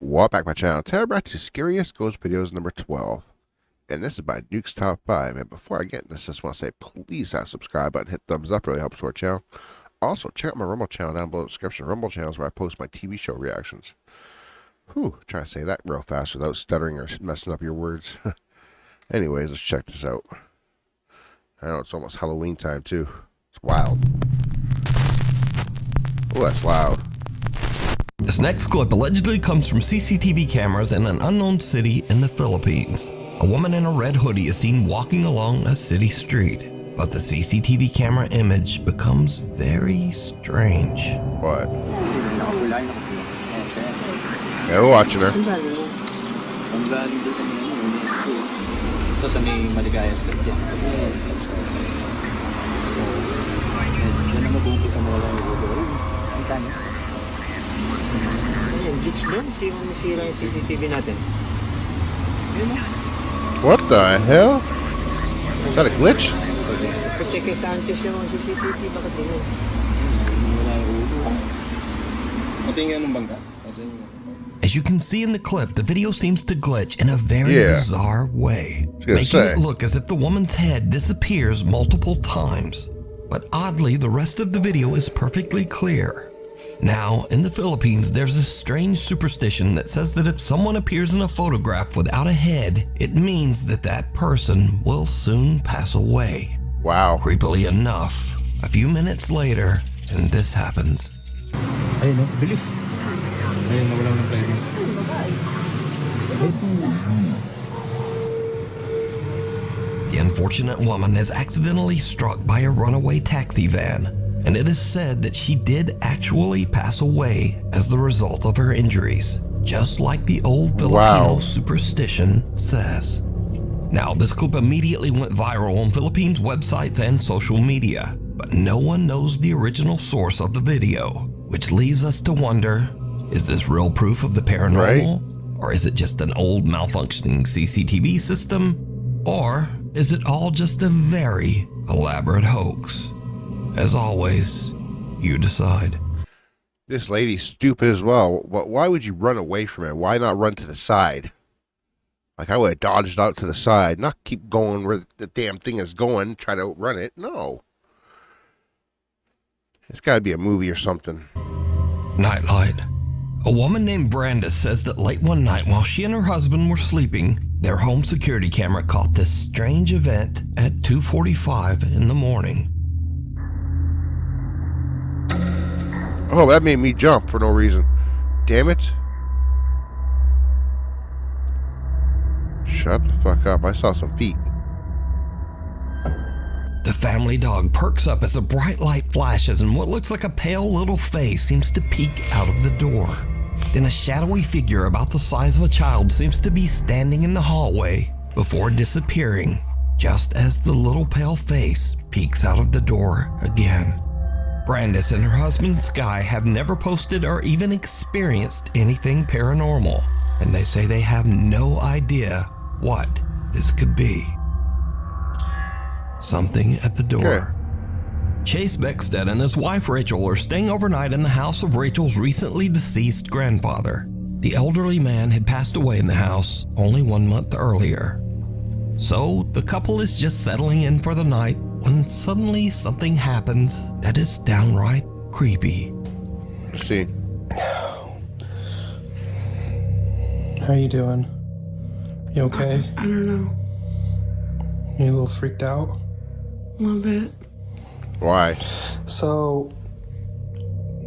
Welcome back to my channel. Today we're back to Scariest Ghost Videos number 12. And this is by Duke's Top 5. And before I get into this, I just want to say please hit that subscribe button, hit thumbs up, really helps our channel. Also, check out my Rumble channel down below in the description. Rumble channel is where I post my TV show reactions. Try to say that real fast without stuttering or messing up your words. Anyways, let's check this out. I know it's almost Halloween time too. It's wild. Oh, that's loud. This next clip allegedly comes from CCTV cameras in an unknown city in the Philippines. A woman in a red hoodie is seen walking along a city street, but the CCTV camera image becomes very strange. What? Yeah, we're watching her. What the hell? Is that a glitch? As you can see in the clip, the video seems to glitch in a very bizarre way, making it look as if the woman's head disappears multiple times. But oddly, the rest of the video is perfectly clear. Now, in the Philippines, there's a strange superstition that says that if someone appears in a photograph without a head, it means that that person will soon pass away. Wow. Creepily enough, a few minutes later, and this happens. Ayun, no? Bilis. Ayun, nawala ng preno. The unfortunate woman is accidentally struck by a runaway taxi van, and it is said that she did actually pass away as the result of her injuries, just like the old Filipino superstition says. Now, this clip immediately went viral on Philippines websites and social media, but no one knows the original source of the video, which leaves us to wonder, is this real proof of the paranormal? Or is it just an old malfunctioning CCTV system? Or is it all just a very elaborate hoax? As always, you decide. This lady's stupid as well. But why would you run away from it? Why not run to the side? Like, I would have dodged out to the side, not keep going where the damn thing is going, try to outrun it. No. It's got to be a movie or something. Nightlight. A woman named Brandis says that late one night while she and her husband were sleeping, their home security camera caught this strange event at 2:45 in the morning. Oh, that made me jump for no reason. Damn it. Shut the fuck up. I saw some feet. The family dog perks up as a bright light flashes and what looks like a pale little face seems to peek out of the door. Then a shadowy figure about the size of a child seems to be standing in the hallway before disappearing, just as the little pale face peeks out of the door again. Brandis and her husband Sky have never posted or even experienced anything paranormal, and they say they have no idea what this could be. Something at the door. Chase Beckstead and his wife Rachel are staying overnight in the house of Rachel's recently deceased grandfather. The elderly man had passed away in the house only 1 month earlier. So the couple is just settling in for the night when suddenly something happens that is downright creepy. Let's see. How you doing? You okay? I don't know. You a little freaked out? A little bit. Why? So,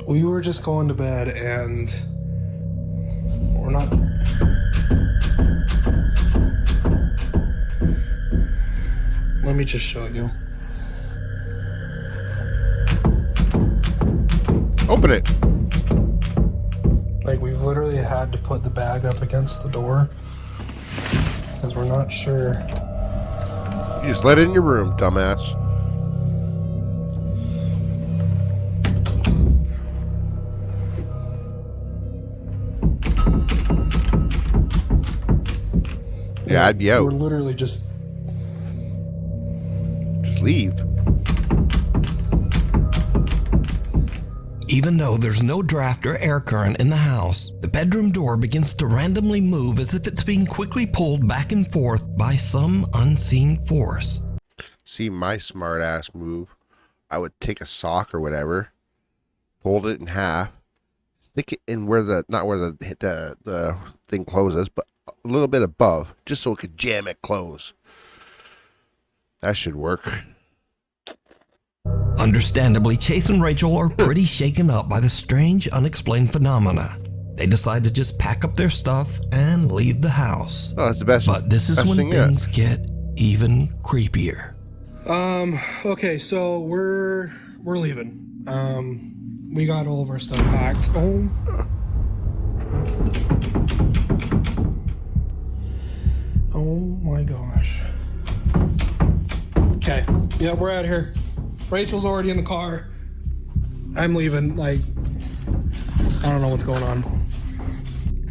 we were just going to bed and we're not... Let me just show you. Open it. Like, we've literally had to put the bag up against the door because we're not sure. You just let it in your room, dumbass. Yeah, I'd be out. We're literally just leave. Even though there's no draft or air current in the house, the bedroom door begins to randomly move as if it's being quickly pulled back and forth by some unseen force. See, my smart ass move, I would take a sock or whatever, fold it in half, stick it in where not where the thing closes, but a little bit above, just so it could jam it close. That should work. Understandably, Chase and Rachel are pretty shaken up by the strange, unexplained phenomena. They decide to just pack up their stuff and leave the house. Oh, that's the best. But this is best when thing yet. things get even creepier. Okay, so we're leaving. We got all of our stuff packed. Oh my gosh. Okay, yeah, we're out of here. Rachel's already in the car. I'm leaving, like, I don't know what's going on.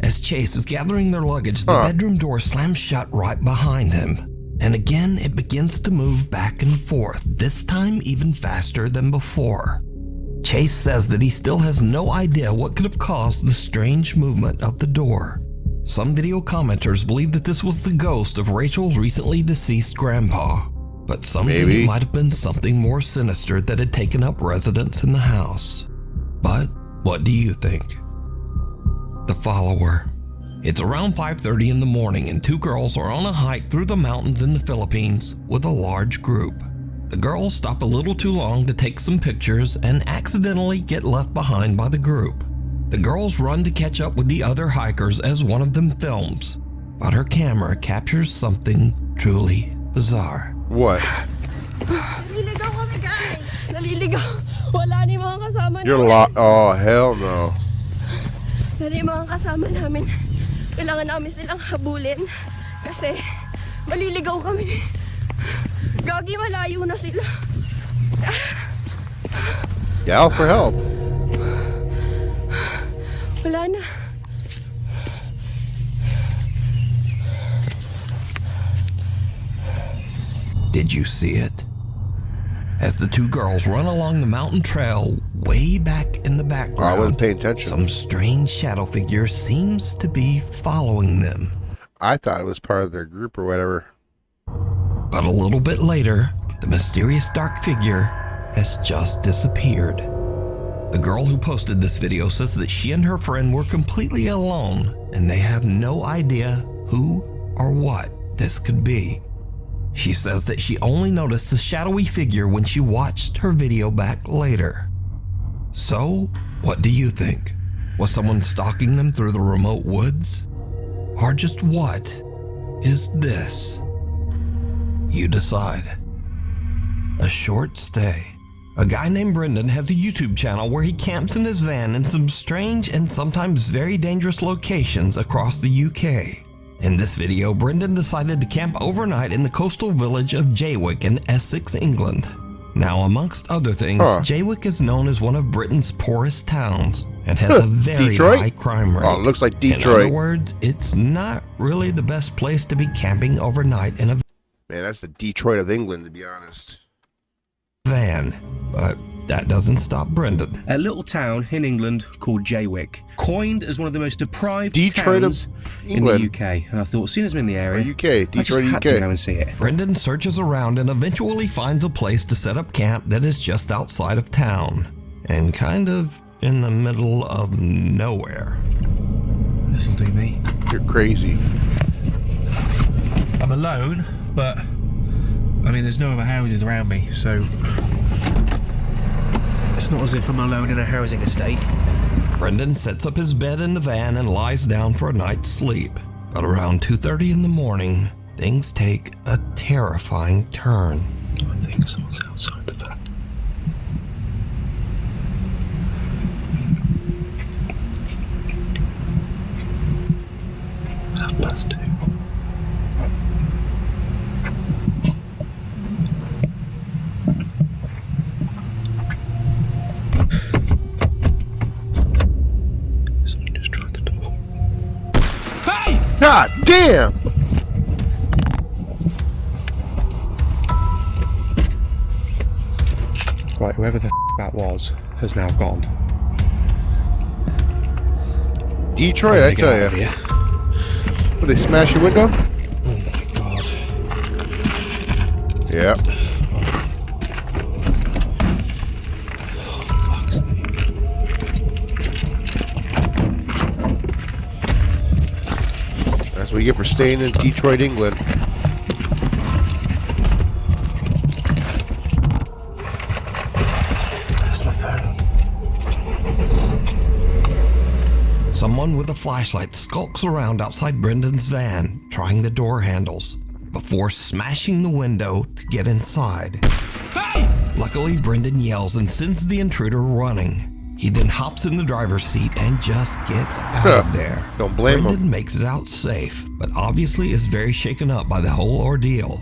As Chase is gathering their luggage, the bedroom door slams shut right behind him. And again, it begins to move back and forth, this time even faster than before. Chase says that he still has no idea what could have caused the strange movement of the door. Some video commenters believe that this was the ghost of Rachel's recently deceased grandpa, but some think it might have been something more sinister that had taken up residence in the house. But what do you think? The Follower. It's around 5:30 in the morning and two girls are on a hike through the mountains in the Philippines with a large group. The girls stop a little too long to take some pictures and accidentally get left behind by the group. The girls run to catch up with the other hikers as one of them films, but her camera captures something truly bizarre. What? Naliligaw kami, guys! Naliligaw! Wala ni mga kasama namin. You're lost. Oh, hell no. Wala yung mga kasama namin. Kailangan namin silang habulin kasi maliligaw kami. Gagi, malayo na sila. Yell for help. Wala na. Did you see it? As the two girls run along the mountain trail, way back in the background, I wasn't paying attention. some strange shadow figure seems to be following them. I thought it was part of their group or whatever. But a little bit later, the mysterious dark figure has just disappeared. The girl who posted this video says that she and her friend were completely alone and they have no idea who or what this could be. She says that she only noticed the shadowy figure when she watched her video back later. So, what do you think? Was someone stalking them through the remote woods? Or just what is this? You decide. A short stay. A guy named Brendan has a YouTube channel where he camps in his van in some strange and sometimes very dangerous locations across the UK. In this video, Brendan decided to camp overnight in the coastal village of Jaywick in Essex, England. Now, amongst other things, Jaywick is known as one of Britain's poorest towns and has a very high crime rate. Oh, it looks like Detroit. In other words, it's not really the best place to be camping overnight in a Man, that's the Detroit of England, to be honest. van. But that doesn't stop Brendan. A little town in England called Jaywick, coined as one of the most deprived Detroit towns of in the England. UK. And I thought, as soon as I'm in the area, UK, I Detroit, just had UK. to go and see it. Brendan searches around and eventually finds a place to set up camp that is just outside of town and kind of in the middle of nowhere. Listen to me. You're crazy. I'm alone, but I mean, there's no other houses around me, so it's not as if I'm alone in a housing estate. Brendan sets up his bed in the van and lies down for a night's sleep. But around 2:30 in the morning, things take a terrifying turn. I think someone's outside the van. That must do. Someone just tried the door. Hey! God damn! Right, whoever the that was has now gone. Detroit, I tell you. Will they smash your window? Oh my god. Yep. Oh, fuck's sake. That's what you get for staying in Detroit, England. That's my phone. Someone with a flashlight skulks around outside Brendan's van, trying the door handles, before smashing the window to get inside. Hey! Luckily, Brendan yells and sends the intruder running. He then hops in the driver's seat and just gets out of there. Don't blame him. Brendan makes it out safe, but obviously is very shaken up by the whole ordeal.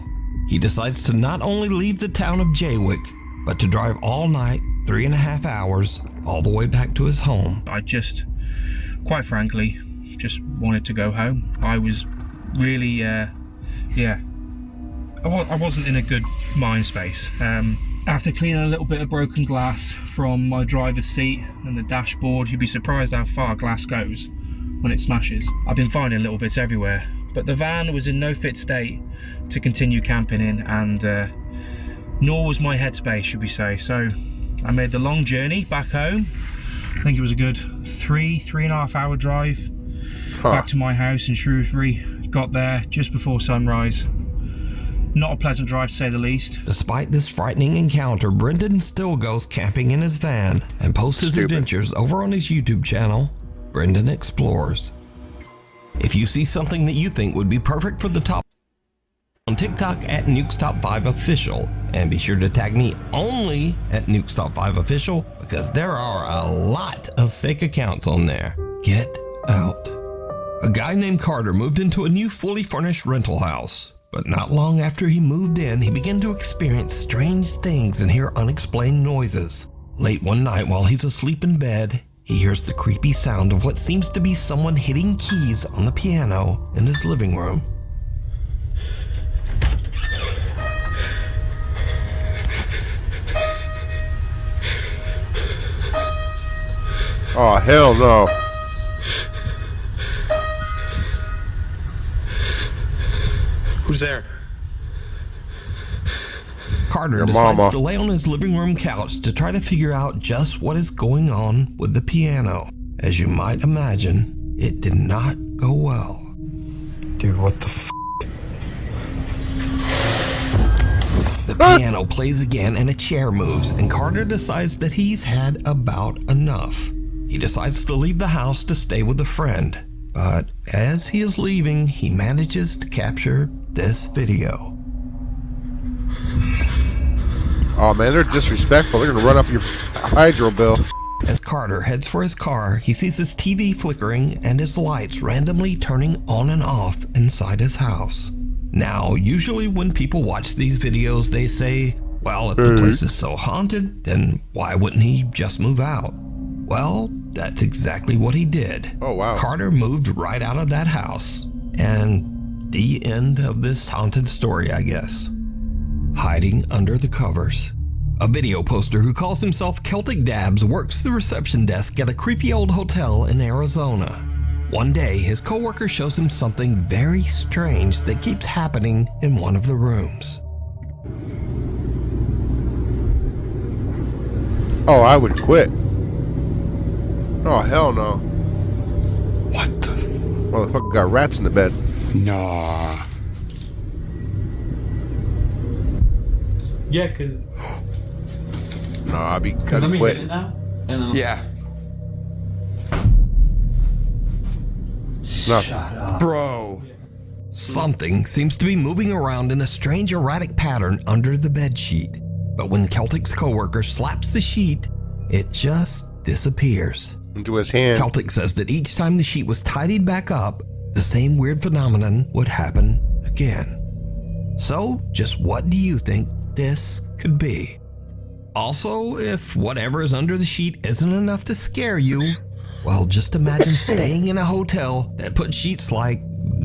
He decides to not only leave the town of Jaywick, but to drive all night, 3.5 hours, all the way back to his home. I just, quite frankly, just wanted to go home. I was really, I wasn't in a good mind space. After cleaning a little bit of broken glass from my driver's seat and the dashboard, you'd be surprised how far glass goes when it smashes. I've been finding little bits everywhere, but the van was in no fit state to continue camping in, and nor was my headspace, should we say. So I made the long journey back home. I think it was a good 3.5 hour drive back to my house in Shrewsbury. Got there just before sunrise. Not a pleasant drive, to say the least. Despite this frightening encounter, Brendan still goes camping in his van and posts his adventures over on his YouTube channel, Brendan Explores. If you see something that you think would be perfect for the top on TikTok at Nukes Top 5 Official, and be sure to tag me only at Nukes Top 5 Official, because there are a lot of fake accounts on there. Get out. A guy named Carter moved into a new fully furnished rental house. But not long after he moved in, he began to experience strange things and hear unexplained noises. Late one night while he's asleep in bed, he hears the creepy sound of what seems to be someone hitting keys on the piano in his living room. Oh, hell no. Who's there? Carter Your decides mama. to lay on his living room couch to try to figure out just what is going on with the piano. As you might imagine, it did not go well. Dude, what the f? The piano plays again and a chair moves, and Carter decides that he's had about enough. He decides to leave the house to stay with a friend, but as he is leaving, he manages to capture this video. Oh man, they're disrespectful. They're gonna run up your hydro bill. As Carter heads for his car, he sees his TV flickering and his lights randomly turning on and off inside his house. Now, usually when people watch these videos, they say, well, if the place is so haunted, then why wouldn't he just move out? Well, that's exactly what he did. Oh, wow. Carter moved right out of that house. And the end of this haunted story, I guess. Hiding under the covers. A video poster who calls himself Celtic Dabs works the reception desk at a creepy old hotel in Arizona. One day, his coworker shows him something very strange that keeps happening in one of the rooms. Oh, I would quit. Oh, hell no. What the f? Motherfucker got rats in the bed. Nah. Yeah, cause No, I'd be let me quit. hit it now. And then Yeah. No. Bro. Something seems to be moving around in a strange erratic pattern under the bedsheet. But when Celtic's coworker slaps the sheet, it just disappears. Into his hand. Celtic says that each time the sheet was tidied back up, the same weird phenomenon would happen again. So, just what do you think this could be? Also, if whatever is under the sheet isn't enough to scare you, well, just imagine staying in a hotel that put sheets like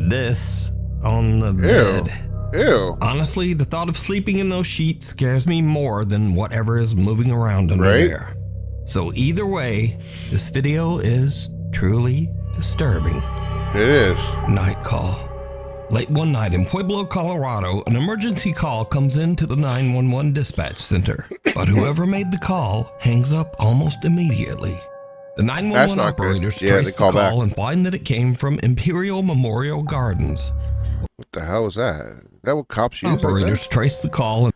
this on the bed. Ew. Honestly, the thought of sleeping in those sheets scares me more than whatever is moving around under Right? there. So either way, this video is truly disturbing. It is. Night call. Late one night in Pueblo, Colorado, an emergency call comes into the 911 dispatch center, but whoever made the call hangs up almost immediately. The 911 not good. operators Yeah, trace they the call call back. and find that it came from Imperial Memorial Gardens. What the hell was that? Is that what cops use? Operators trace the call and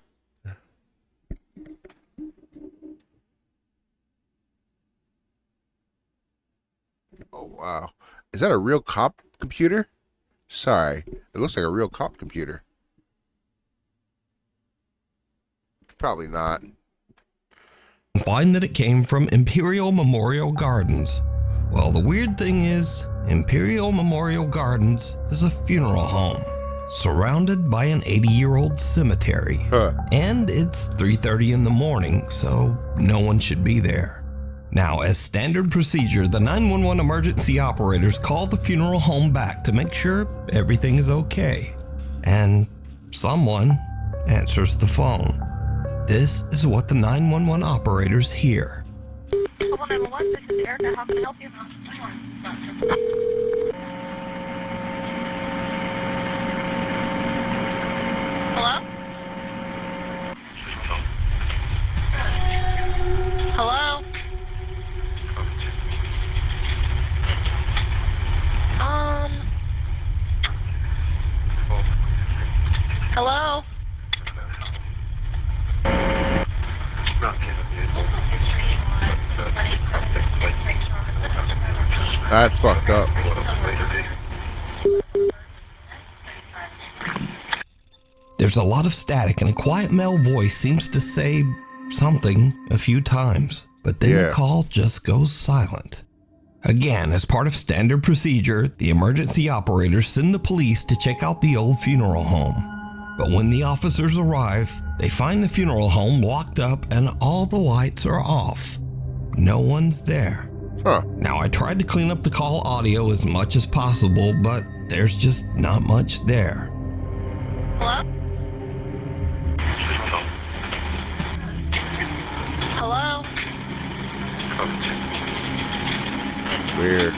Oh, wow. Is that a real cop computer? Sorry. It looks like a real cop computer. Probably not. find that it came from Imperial Memorial Gardens. Well, the weird thing is, Imperial Memorial Gardens is a funeral home surrounded by an 80-year-old cemetery. Huh. And it's 3:30 in the morning, so no one should be there. Now, as standard procedure, the 911 emergency operators call the funeral home back to make sure everything is okay. And someone answers the phone. This is what the 911 operators hear. 911, this is Erica. How can I help you? Hello? Hello? Hello? That's fucked up. There's a lot of static and a quiet male voice seems to say something a few times, but then the call just goes silent. Again, as part of standard procedure, the emergency operators send the police to check out the old funeral home. But when the officers arrive, they find the funeral home locked up and all the lights are off. No one's there. Huh. Now, I tried to clean up the call audio as much as possible, but there's just not much there. Hello? Hello? Weird.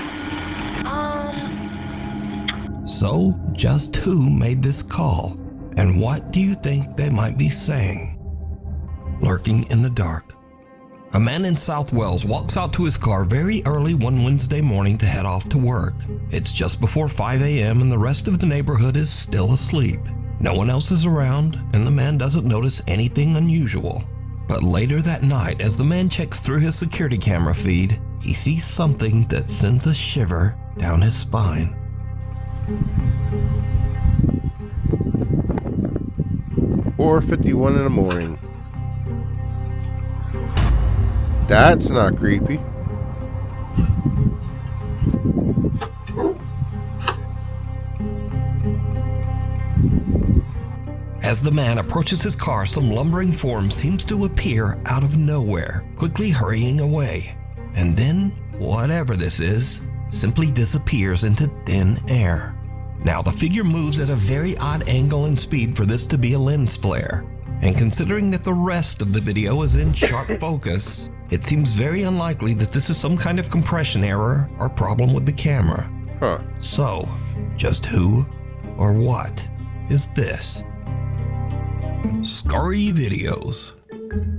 So, just who made this call? And what do you think they might be saying? Lurking in the dark. A man in South Wales walks out to his car very early one Wednesday morning to head off to work. It's just before 5 a.m. and the rest of the neighborhood is still asleep. No one else is around, and the man doesn't notice anything unusual. But later that night, as the man checks through his security camera feed, he sees something that sends a shiver down his spine. $4:51 in the morning. That's not creepy. As the man approaches his car, some lumbering form seems to appear out of nowhere, quickly hurrying away. And then, whatever this is, simply disappears into thin air. Now, the figure moves at a very odd angle and speed for this to be a lens flare. And considering that the rest of the video is in sharp focus, it seems very unlikely that this is some kind of compression error or problem with the camera. Huh. So, just who or what is this? Scary videos.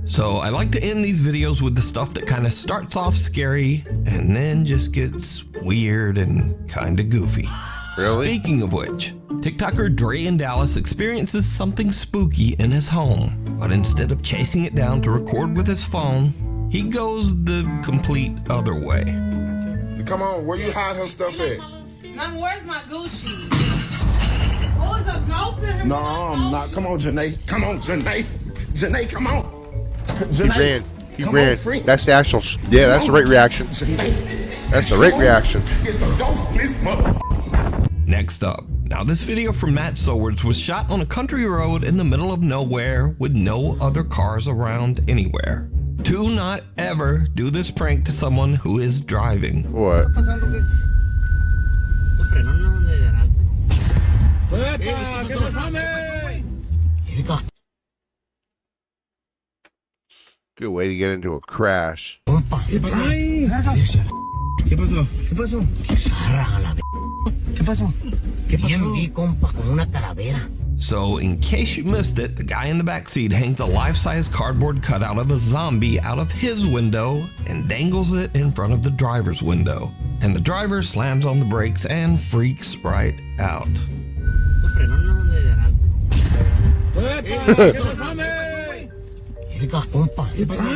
So I like to end these videos with the stuff that kind of starts off scary and then just gets weird and kind of goofy. Really? Speaking of which, TikToker Dre in Dallas experiences something spooky in his home, but instead of chasing it down to record with his phone, he goes the complete other way. Come on, where you hide her stuff at? Mom, where's my Gucci? Oh, it's a ghost in her. No, I'm not. Come on, Janae. Come on, Janae. Janae, come on. He ran. He Come ran. on, freak. That's the actual. Yeah, that's the right reaction. Janae. That's the right reaction. It's a ghost in this mother. Next up. Now this video from Matt Sowards was shot on a country road in the middle of nowhere with no other cars around anywhere. Do not ever do this prank to someone who is driving. What? Good way to get into a crash. ¿Qué pasó? ¿Qué pasó? Zarra a la ¿Qué pasó? ¿Qué pasó? Bien vi, compa, con una calavera. So, in case you missed it, the guy in the backseat hangs a life-size cardboard cutout of a zombie out of his window and dangles it in front of the driver's window. And the driver slams on the brakes and freaks right out. Verga, compa. ¿Qué pasó?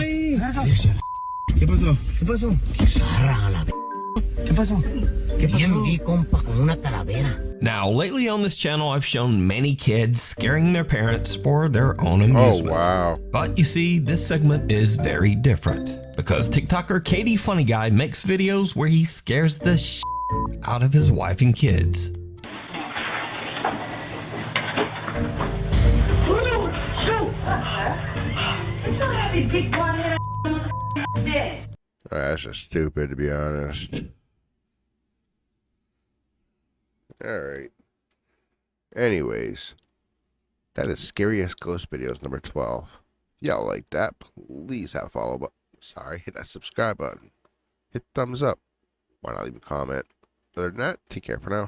¿Qué pasó? ¿Qué pasó? Zarra a la ¿Qué pasó? ¿Qué pasó? Bien vi, compa, con una calavera. Now, lately on this channel, I've shown many kids scaring their parents for their own amusement. Oh, wow. But you see, this segment is very different because TikToker Katie Funny Guy makes videos where he scares the shit out of his wife and kids. That's just stupid, to be honest. Alright. Anyways, that is Scariest Ghost Videos number 12. If y'all like that, please hit that subscribe button. Hit thumbs up. Why not leave a comment? Other than that, take care for now.